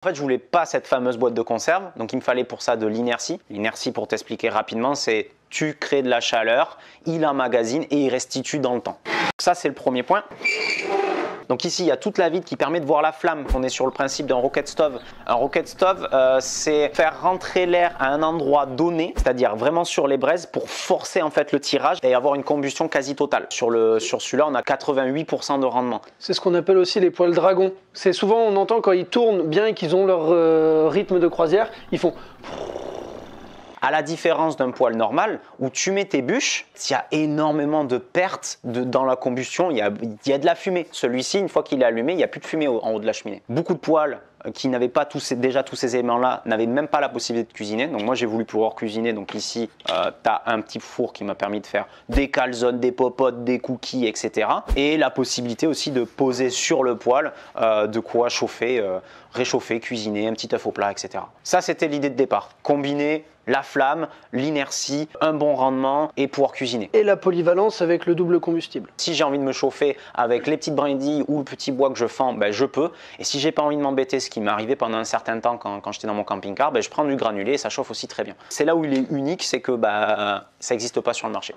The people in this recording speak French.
En fait, je voulais pas cette fameuse boîte de conserve, donc il me fallait pour ça de l'inertie. L'inertie, pour t'expliquer rapidement, c'est tu crées de la chaleur, il emmagasine et il restitue dans le temps. Ça, c'est le premier point. Donc ici, il y a toute la vitre qui permet de voir la flamme. On est sur le principe d'un rocket stove. Un rocket stove, c'est faire rentrer l'air à un endroit donné, c'est-à-dire vraiment sur les braises pour forcer en fait le tirage et avoir une combustion quasi totale. Sur celui-là, on a 88% de rendement. C'est ce qu'on appelle aussi les poêles dragon. C'est souvent, on entend quand ils tournent bien et qu'ils ont leur rythme de croisière, ils font... À la différence d'un poêle normal où tu mets tes bûches, il y a énormément de pertes dans la combustion, il y a de la fumée. Celui-ci, une fois qu'il est allumé, il n'y a plus de fumée en haut de la cheminée. Beaucoup de poêles qui n'avaient pas déjà tous ces éléments-là n'avaient même pas la possibilité de cuisiner. Donc moi, j'ai voulu pouvoir cuisiner. Donc ici, tu as un petit four qui m'a permis de faire des calzones, des popotes, des cookies, etc. Et la possibilité aussi de poser sur le poêle de quoi chauffer, réchauffer, cuisiner, un petit œuf au plat, etc. Ça, c'était l'idée de départ. Combiner la flamme, l'inertie, un bon rendement et pouvoir cuisiner. Et la polyvalence avec le double combustible. Si j'ai envie de me chauffer avec les petites brindilles ou le petit bois que je fends, ben, je peux. Et si j'ai pas envie de m'embêter, ce qui m'est arrivé pendant un certain temps quand j'étais dans mon camping-car, ben, je prends du granulé et ça chauffe aussi très bien. C'est là où il est unique, c'est que ça n'existe pas sur le marché.